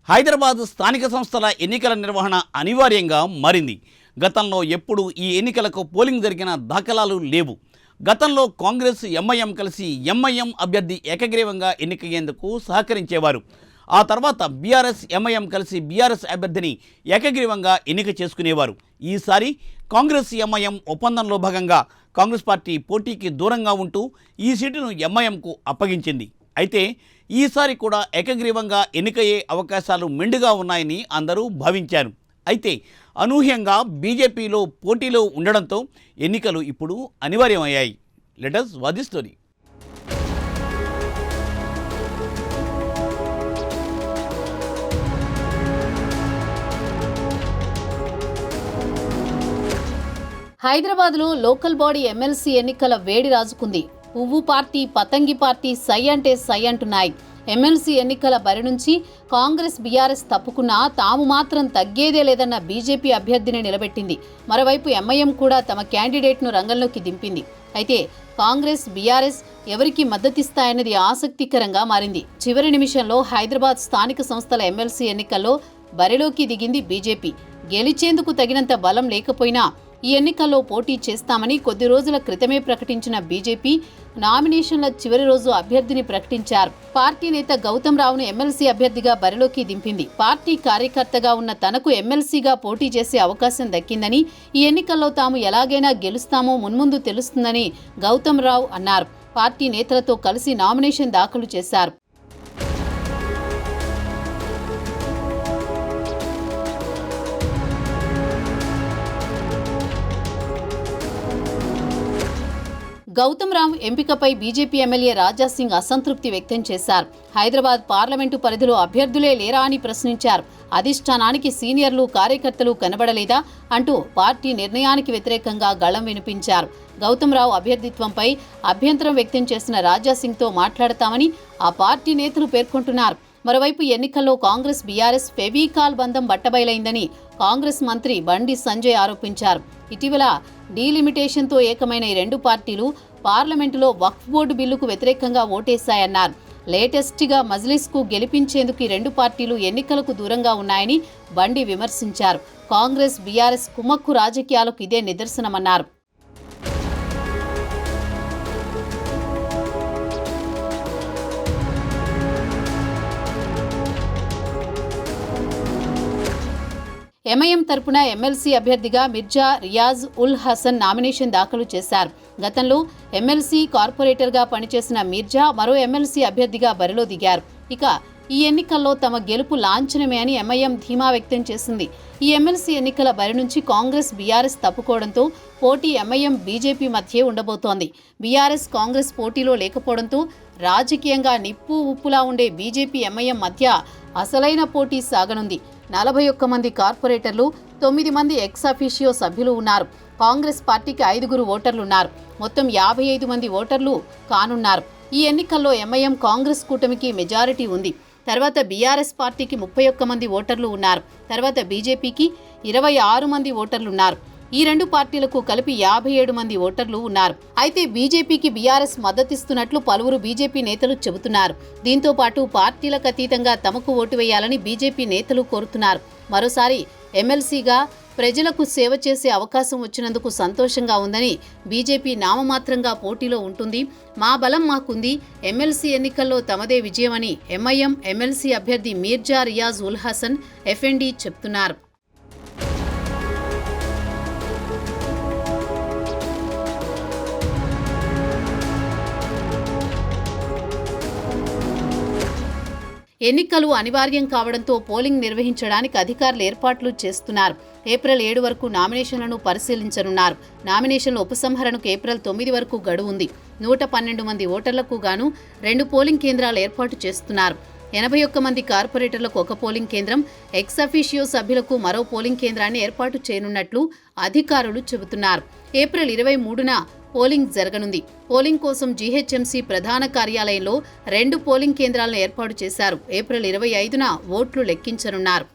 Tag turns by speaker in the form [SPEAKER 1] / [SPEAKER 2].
[SPEAKER 1] హైదరాబాద్ స్థానిక సంస్థల ఎన్నికల నిర్వహణ అనివార్యంగా మారింది. గతంలో ఎప్పుడు ఈ ఎన్నికలకు పోలింగ్ జరిగిన దాఖలాలు లేవు. గతంలో కాంగ్రెస్ ఎంఐఎం కలిసి ఎంఐఎం అభ్యర్థి ఏకగ్రీవంగా ఎన్నికయ్యేందుకు సహకరించేవారు. ఆ తర్వాత బీఆర్ఎస్ ఎంఐఎం కలిసి బీఆర్ఎస్ అభ్యర్థిని ఏకగ్రీవంగా ఎన్నిక చేసుకునేవారు. ఈసారి కాంగ్రెస్ ఎంఐఎం ఒప్పందంలో భాగంగా కాంగ్రెస్ పార్టీ పోటీకి దూరంగా ఉంటూ ఈ సీటును ఎంఐఎంకు అప్పగించింది. అయితే ఈసారి కూడా ఏకగ్రీవంగా ఎన్నికయ్యే అవకాశాలు మెండుగా ఉన్నాయని అందరూ భావించారు. అయితే అనూహ్యంగా బీజేపీలో పోటీలో ఉండడంతో ఎన్నికలు ఇప్పుడు అనివార్యమయ్యాయి. Let us watch the story.
[SPEAKER 2] హైదరాబాద్లో లోకల్ బాడీ ఎమ్మెల్సీ ఎన్నికల వేడి రాజుకుంది. పువ్వు పార్టీ, పతంగి పార్టీ సై అంటే సై అంటున్నాయి. ఎమ్మెల్సీ ఎన్నికల బరి నుంచి కాంగ్రెస్ బీఆర్ఎస్ తప్పుకున్నా తాము మాత్రం తగ్గేదే లేదన్న బీజేపీ అభ్యర్థిని నిలబెట్టింది. మరోవైపు ఎంఐఎం కూడా తమ క్యాండిడేట్ను రంగంలోకి దింపింది. అయితే కాంగ్రెస్ బీఆర్ఎస్ ఎవరికి మద్దతిస్తాయన్నది ఆసక్తికరంగా మారింది. చివరి నిమిషంలో హైదరాబాద్ స్థానిక సంస్థల ఎమ్మెల్సీ ఎన్నికల్లో బరిలోకి దిగింది బీజేపీ. గెలిచేందుకు తగినంత బలం లేకపోయినా ఈ ఎన్నికల్లో పోటీ చేస్తామని కొద్ది రోజుల క్రితమే ప్రకటించిన బీజేపీ నామినేషన్ల చివరి రోజు అభ్యర్థిని ప్రకటించారు. పార్టీ నేత గౌతమ్ రావును ఎమ్మెల్సీ అభ్యర్థిగా బరిలోకి దింపింది. పార్టీ కార్యకర్తగా ఉన్న తనకు ఎమ్మెల్సీగా పోటీ చేసే అవకాశం దక్కిందని, ఈ ఎన్నికల్లో తాము ఎలాగైనా గెలుస్తామో మున్ముందు తెలుస్తుందని గౌతమ్ రావు అన్నారు. పార్టీ నేతలతో కలిసి నామినేషన్ దాఖలు చేశారు. గౌతమ్ రావు ఎంపికపై బీజేపీ ఎమ్మెల్యే రాజాసింగ్ అసంతృప్తి వ్యక్తం చేశారు. హైదరాబాద్ పార్లమెంటు పరిధిలో అభ్యర్థులే లేరా అని ప్రశ్నించారు. అధిష్టానానికి సీనియర్లు, కార్యకర్తలు కనబడలేదా అంటూ పార్టీ నిర్ణయానికి వ్యతిరేకంగా గళం వినిపించారు. గౌతమ్ రావు అభ్యర్థిత్వంపై అభ్యంతరం వ్యక్తం చేసిన రాజాసింగ్తో మాట్లాడతామని ఆ పార్టీ నేతలు పేర్కొంటున్నారు. మరోవైపు ఎన్నికల్లో కాంగ్రెస్ బీఆర్ఎస్ ఫెవికాల్ బంధం బట్టబయలైందని కాంగ్రెస్ మంత్రి బండి సంజయ్ ఆరోపించారు. ఇటీవల డీలిమిటేషన్తో ఏకమైన ఈ రెండు పార్టీలు పార్లమెంటులో వక్ఫ్ బోర్డు బిల్లుకు వ్యతిరేకంగా ఓటేశాయన్నారు. లేటెస్ట్గా మజ్లిస్కు గెలిపించేందుకు ఈ రెండు పార్టీలు ఎన్నికలకు దూరంగా ఉన్నాయని బండి విమర్శించారు. కాంగ్రెస్ బీఆర్ఎస్ కుమ్మక్కు రాజకీయాలకు ఇదే నిదర్శనమన్నారు. ఎంఐఎం తరపున ఎమ్మెల్సీ అభ్యర్థిగా మిర్జా రియాజ్ ఉల్ హసన్ నామినేషన్ దాఖలు చేశారు. గతంలో ఎమ్మెల్సీ కార్పొరేటర్గా పనిచేసిన మిర్జా మరో ఎమ్మెల్సీ అభ్యర్థిగా బరిలో దిగారు. ఇక ఈ ఎన్నికల్లో తమ గెలుపు లాంఛనమే అని ఎంఐఎం ధీమా వ్యక్తం చేసింది. ఈ ఎమ్మెల్సీ ఎన్నికల బరి నుంచి కాంగ్రెస్ బీఆర్ఎస్ తప్పుకోవడంతో పోటీ ఎంఐఎం బీజేపీ మధ్యే ఉండబోతోంది. బీఆర్ఎస్ కాంగ్రెస్ పోటీలో లేకపోవడంతో రాజకీయంగా నిప్పు ఉప్పులా ఉండే బీజేపీ ఎంఐఎం మధ్య అసలైన పోటీ సాగనుంది. 41 మంది కార్పొరేటర్లు, 9 మంది ఎక్స్ అఫీషియో సభ్యులు ఉన్నారు. కాంగ్రెస్ పార్టీకి 5 ఓటర్లున్నారు. మొత్తం 55 మంది ఓటర్లు కానున్నారు. ఈ ఎన్నికల్లో ఎంఐఎం కాంగ్రెస్ కూటమికి మెజారిటీ ఉంది. తర్వాత బీఆర్ఎస్ పార్టీకి 31 మంది ఓటర్లు ఉన్నారు. తర్వాత బీజేపీకి 26 మంది ఓటర్లున్నారు. ఈ రెండు పార్టీలకు కలిపి 57 మంది ఓటర్లు ఉన్నారు. అయితే బీజేపీకి బీఆర్ఎస్ మద్దతిస్తున్నట్లు పలువురు బీజేపీ నేతలు చెబుతున్నారు. దీంతో పాటు పార్టీలకు అతీతంగా తమకు ఓటు వేయాలని బీజేపీ నేతలు కోరుతున్నారు. మరోసారి ఎమ్మెల్సీగా ప్రజలకు సేవ చేసే అవకాశం వచ్చినందుకు సంతోషంగా ఉందని, బీజేపీ నామమాత్రంగా పోటీలో ఉంటుంది, మా బలం మాకుంది, ఎమ్మెల్సీ ఎన్నికల్లో తమదే విజయమని ఎంఐఎం ఎమ్మెల్సీ అభ్యర్థి మిర్జా రియాజ్ ఉల్ హసన్ ఎఫ్ఎండి చెప్తున్నారు. ఎన్నికలు అనివార్యం కావడంతో పోలింగ్ నిర్వహించడానికి అధికారులు ఏర్పాట్లు చేస్తున్నారు. ఏప్రిల్ 7 వరకు నామినేషన్లను పరిశీలించనున్నారు. నామినేషన్ల ఉపసంహరణకు ఏప్రిల్ 9 వరకు గడువు ఉంది. 112 మంది ఓటర్లకు గాను 2 పోలింగ్ కేంద్రాలు ఏర్పాటు చేస్తున్నారు. 81 మంది కార్పొరేటర్లకు 1 పోలింగ్ కేంద్రం, ఎక్స్ అఫీషియో సభ్యులకు మరో పోలింగ్ కేంద్రాన్ని ఏర్పాటు చేయనున్నట్లు అధికారులు చెబుతున్నారు. ఏప్రిల్ 23న పోలింగ్ జరగనుంది. పోలింగ్ కోసం జీహెచ్ఎంసీ ప్రధాన కార్యాలయంలో 2 పోలింగ్ కేంద్రాలను ఏర్పాటు చేశారు. ఏప్రిల్ 25న ఓట్లు లెక్కించనున్నారు.